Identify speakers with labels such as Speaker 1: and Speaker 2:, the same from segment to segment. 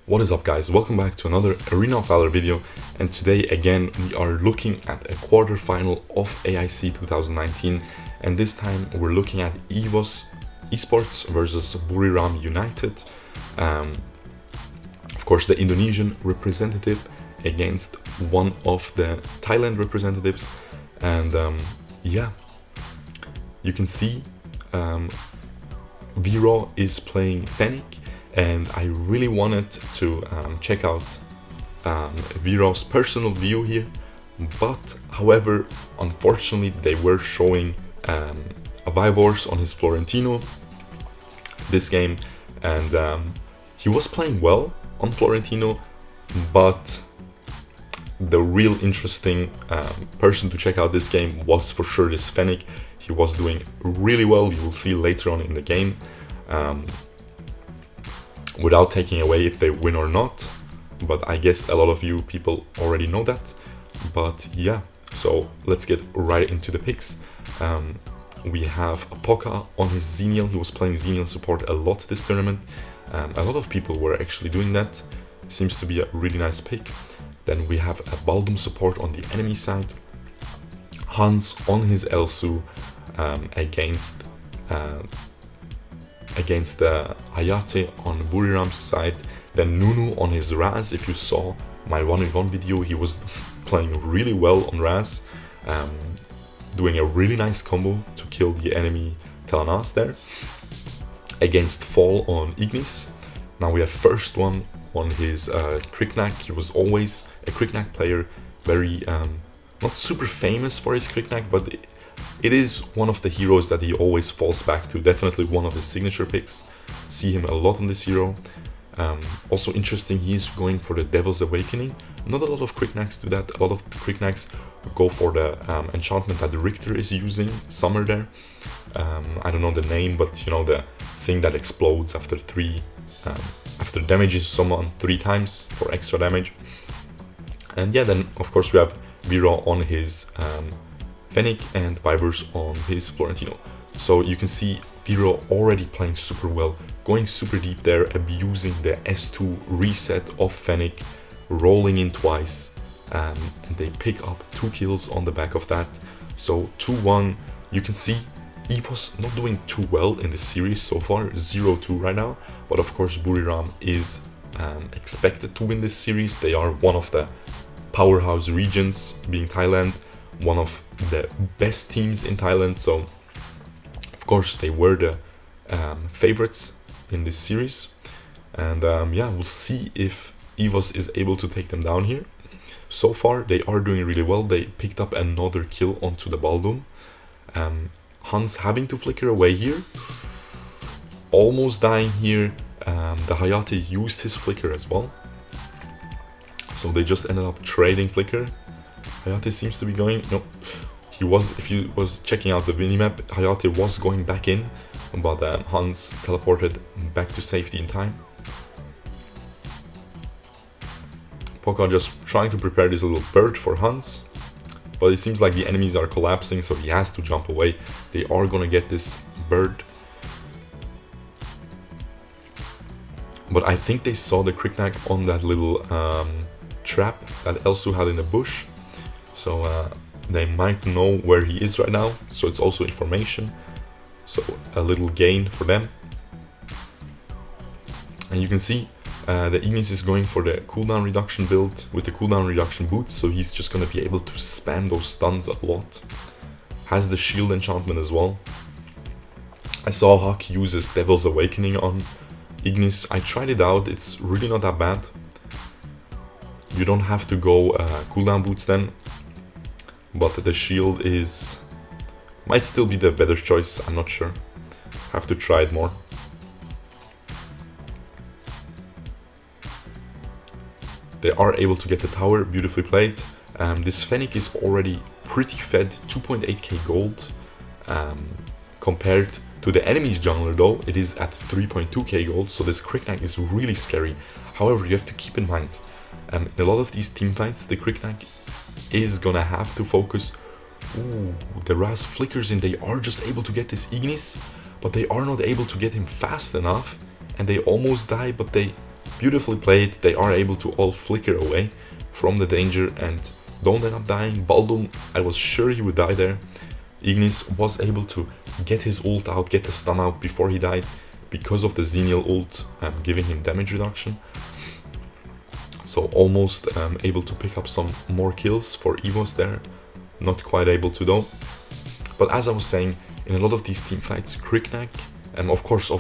Speaker 1: What is up, guys? Welcome back to another Arena of Valor video, and today again we are looking at a quarterfinal of AIC 2019, and this time we're looking at EVOS Esports versus Wiraww United. Of course, the Indonesian representative against one of the Thailand representatives, and yeah, you can see Wiraww is playing Fennik. And I really wanted to check out Wiraww's personal view here, but however, unfortunately, they were showing a EVOS on his Florentino this game, and he was playing well on Florentino, but the real interesting person to check out this game was for sure this Fennik. He was doing really well. You will see later on in the game. Without taking away if they win or not, but I guess a lot of you people already know that. But yeah, so let's get right into the picks. We have Poca on his Xenial. He was playing Xenial support a lot this tournament. A lot of people were actually doing that. Seems to be a really nice pick. Then we have a Baldum support on the enemy side. Hans on his Elsu against the Hayate on Wiraww's side. Then Nunu on his Raz. If you saw my 1v1 video, he was playing really well on Raz, doing a really nice combo to kill the enemy Telanas there. Against Fall on Ignis. Now we have first one on his Kriknak. He was always a Kriknak player, very not super famous for his Kriknak, but it is one of the heroes that he always falls back to. Definitely one of his signature picks. See him a lot on this hero. Also interesting, he's going for the Devil's Awakening. Not a lot of Kriknaks do that. A lot of the Kriknaks go for the enchantment that the Richter is using, Summer there. I don't know the name, but you know, the thing that explodes after after damages someone 3 times for extra damage. And yeah, then of course we have Wiraww on his Fennik and EVOS on his Florentino. So you can see Wiraww already playing super well, going super deep there, abusing the S2 reset of Fennik, rolling in twice, and they pick up 2 kills on the back of that. So 2-1, you can see EVOS not doing too well in this series so far, 0-2 right now, but of course Wiraww is expected to win this series. They are one of the powerhouse regions, being Thailand, one of the best teams in Thailand, so of course they were the favorites in this series. And yeah, we'll see if EVOS is able to take them down here. So far they are doing really well. They picked up another kill onto the Baldum. Hans having to flicker away here, almost dying here. The Hayate used his flicker as well, so they just ended up trading flicker. Hayate seems to be going, no, he was, if you was checking out the minimap, Hayate was going back in, but Hans teleported back to safety in time. Poca just trying to prepare this little bird for Hans, but it seems like the enemies are collapsing, so he has to jump away. They are gonna get this bird. But I think they saw the Kriknak on that little trap that Elsu had in the bush. So they might know where he is right now, so it's also information, so a little gain for them. And you can see the Ignis is going for the cooldown reduction build with the cooldown reduction boots, so he's just going to be able to spam those stuns a lot. Has the shield enchantment as well. I saw Huck uses Devil's Awakening on Ignis. I tried it out, it's really not that bad. You don't have to go cooldown boots then, but the shield might still be the better choice, I'm not sure. Have to try it more. They are able to get the tower, beautifully played. This Fennik is already pretty fed, 2.8k gold. Compared to the enemy's jungler though, it is at 3.2k gold, so this Kriknak is really scary. However, you have to keep in mind, in a lot of these team fights, the Kriknak is gonna have to focus. Ooh, the Raz flickers in, they are just able to get this Ignis, but they are not able to get him fast enough, and they almost die, but they Beautifully played. They are able to all flicker away from the danger and don't end up dying. Baldum, I was sure he would die there. Ignis was able to get his ult out, get the stun out before he died because of the Xenial ult giving him damage reduction. So almost able to pick up some more kills for EVOS there. Not quite able to though. But as I was saying, in a lot of these team fights, Kriknak, of course,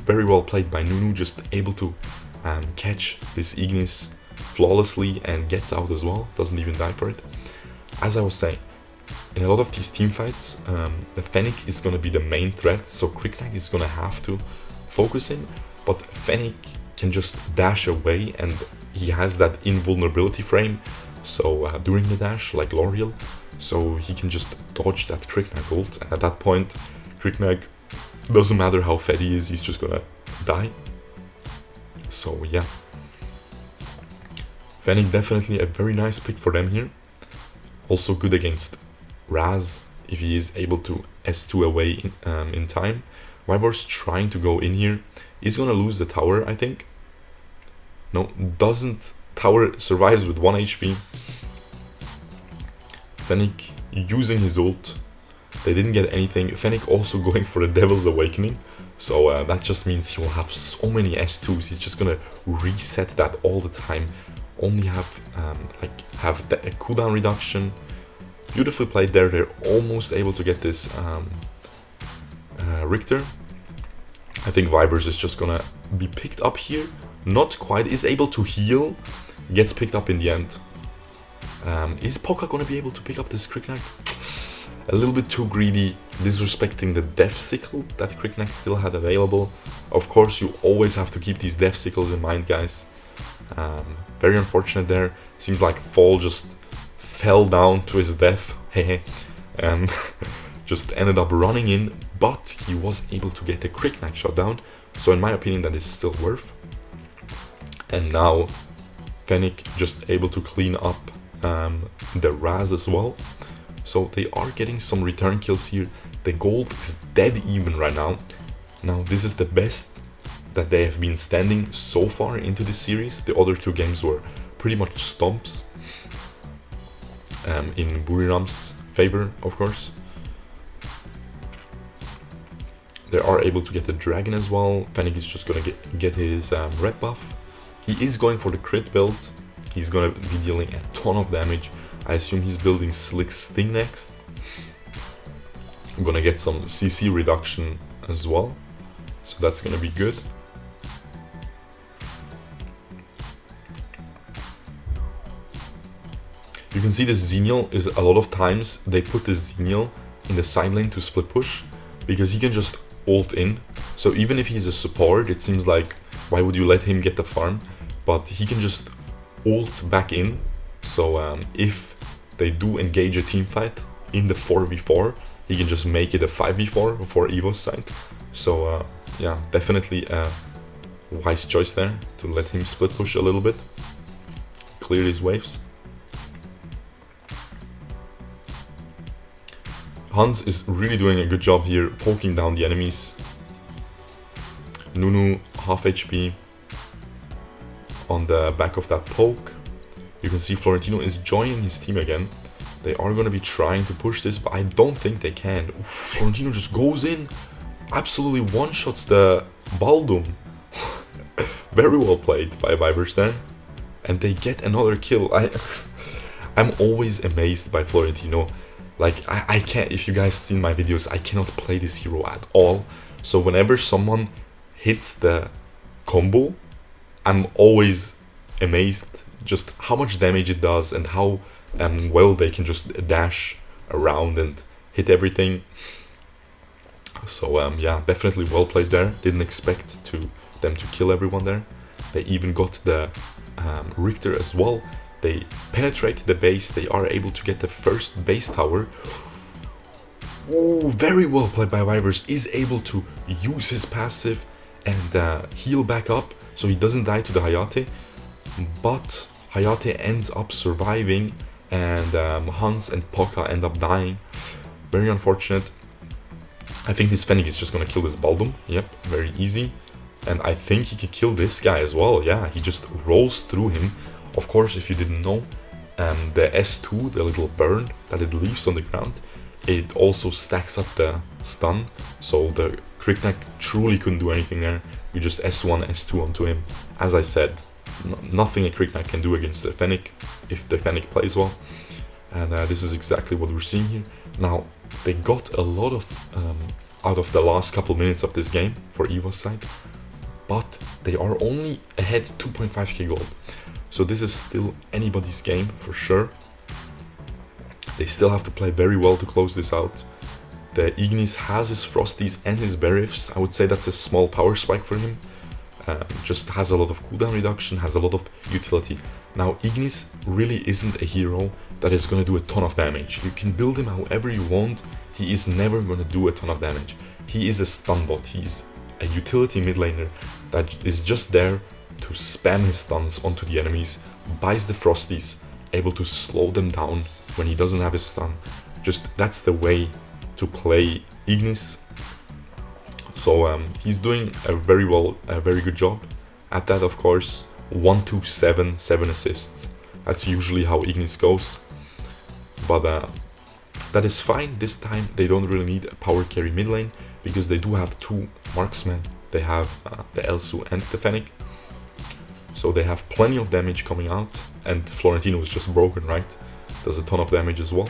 Speaker 1: very well played by Nunu, just able to catch this Ignis flawlessly and gets out as well, doesn't even die for it. As I was saying, in a lot of these team fights, the Fennik is going to be the main threat, so Kriknak is going to have to focus him, but Fennik can just dash away and he has that invulnerability frame, so during the dash, like L'Oreal, so he can just dodge that Kriknak ult, and at that point, Kriknak, doesn't matter how fed he is, he's just gonna die. So yeah. Fennik definitely a very nice pick for them here. Also good against Raz, if he is able to S2 away in time. Wiraww's trying to go in here. He's gonna lose the tower, I think. No, doesn't. Tower survives with 1 HP. Fennik using his ult. They didn't get anything. Fennik also going for the Devil's Awakening. So that just means he will have so many S2s. He's just gonna reset that all the time. Only have have the cooldown reduction. Beautifully played there. They're almost able to get this Richter. I think Vibers is just gonna be picked up here. Not quite. Is able to heal. Gets picked up in the end. Is Poka gonna be able to pick up this Kriknak? A little bit too greedy, disrespecting the Death Sickle that Kriknak still had available. Of course, you always have to keep these Death Sickles in mind, guys. Very unfortunate there. Seems like Fall just fell down to his death. And just ended up running in, but he was able to get the Kriknak shot down. So in my opinion, that is still worth. And now Fennik just able to clean up the Raz as well. So they are getting some return kills here. The gold is dead even right now. Now this is the best that they have been standing so far into this series. The other two games were pretty much stomps. In Wiraww's favor, of course. They are able to get the dragon as well. Fennik is just gonna get his red buff. He is going for the crit build. He's gonna be dealing a ton of damage. I assume he's building Slick Sting next. I'm gonna get some CC reduction as well. So that's gonna be good. You can see the Xenial is a lot of times they put the Xenial in the side lane to split push because he can just ult in. So even if he's a support, it seems like why would you let him get the farm? But he can just ult back in. So if they do engage a team fight in the 4v4, he can just make it a 5v4 for EVOS side. So yeah, definitely a wise choice there to let him split push a little bit, clear his waves. Hans is really doing a good job here, poking down the enemies. Nunu, half HP on the back of that poke. You can see Florentino is joining his team again. They are going to be trying to push this, but I don't think they can. Oof, Florentino just goes in, absolutely one-shots the Baldum. Very well played by Vibers there. And they get another kill. I'm always amazed by Florentino. Like, I can't, if you guys seen my videos, I cannot play this hero at all. So whenever someone hits the combo, I'm always amazed just how much damage it does and how well they can just dash around and hit everything. So yeah, definitely well played there. Didn't expect them to kill everyone there. They even got the Richter as well. They penetrate the base. They are able to get the first base tower. Oh, very well played by Vibers. Is able to use his passive and heal back up so he doesn't die to the Hayate. But Hayate ends up surviving and Hans and Poka end up dying. Very unfortunate. I think this Fennik is just gonna kill this Baldum. Yep, very easy. And I think he could kill this guy as well. Yeah, he just rolls through him. Of course, if you didn't know, the S2, the little burn that it leaves on the ground, it also stacks up the stun. So the Crickneck truly couldn't do anything there. You just S1, S2 onto him. As I said, nothing a Crickneck can do against the Fennik if the Fennik plays well. And this is exactly what we're seeing here. Now, they got a lot of out of the last couple minutes of this game for EVOS side, but they are only ahead 2.5k gold. So this is still anybody's game for sure. They still have to play very well to close this out. The Ignis has his Frosties and his Wirawws. I would say that's a small power spike for him. Just has a lot of cooldown reduction, has a lot of utility. Now, Ignis really isn't a hero that is going to do a ton of damage. You can build him however you want. He is never going to do a ton of damage. He is a stun bot. He's a utility mid laner that is just there to spam his stuns onto the enemies, buys the Frosties, able to slow them down when he doesn't have his stun. Just that's the way to play Ignis. So he's doing a very good job at that. Of course, 1, 2, 7 assists. That's usually how Ignis goes. But that is fine. This time they don't really need a power carry mid lane because they do have 2 marksmen. They have the Elsu and the Fennik. So they have plenty of damage coming out, and Florentino is just broken, right? Does a ton of damage as well.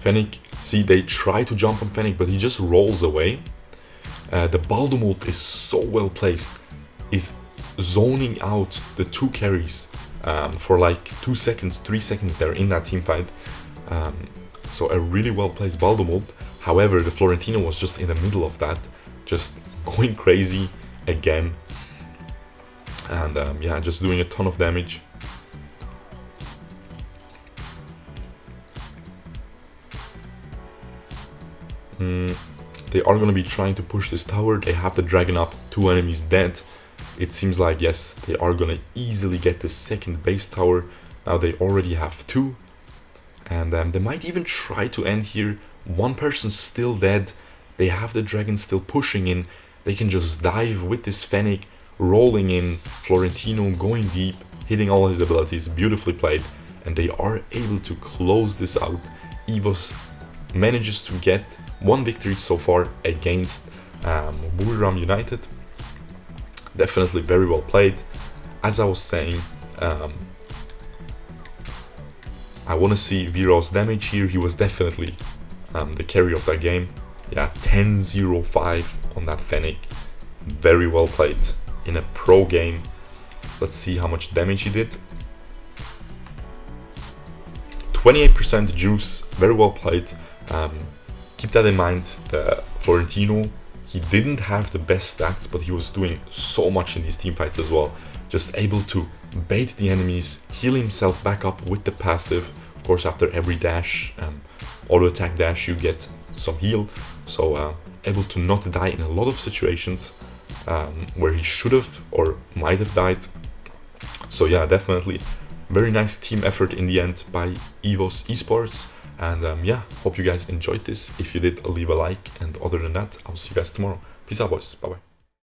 Speaker 1: Fennik, see, they try to jump on Fennik, but he just rolls away. The Baldumult is so well placed, is zoning out the 2 carries for like 2 seconds, 3 seconds there in that team fight. So a really well placed Baldumult. However, the Florentino was just in the middle of that, just going crazy again. And yeah, just doing a ton of damage. They are going to be trying to push this tower. They have the dragon up, 2 enemies dead. It seems like, yes, they are going to easily get the second base tower. Now they already have 2. And they might even try to end here. 1 person's still dead. They have the dragon still pushing in. They can just dive with this Fennik, rolling in. Florentino going deep, hitting all his abilities. Beautifully played. And they are able to close this out. EVOS manages to get 1 victory so far against Wiraww United. Definitely very well played. As I was saying, I want to see Wiraww's damage here. He was definitely the carry of that game. Yeah, 10-0-5 on that Fennik. Very well played in a pro game. Let's see how much damage he did. 28% juice, very well played. Keep that in mind, the Florentino, he didn't have the best stats, but he was doing so much in these team fights as well. Just able to bait the enemies, heal himself back up with the passive. Of course, after every dash, auto attack dash, you get some heal. So able to not die in a lot of situations where he should have or might have died. So yeah, definitely very nice team effort in the end by EVOS Esports. And yeah, hope you guys enjoyed this. If you did, leave a like. And other than that, I'll see you guys tomorrow. Peace out, boys. Bye-bye.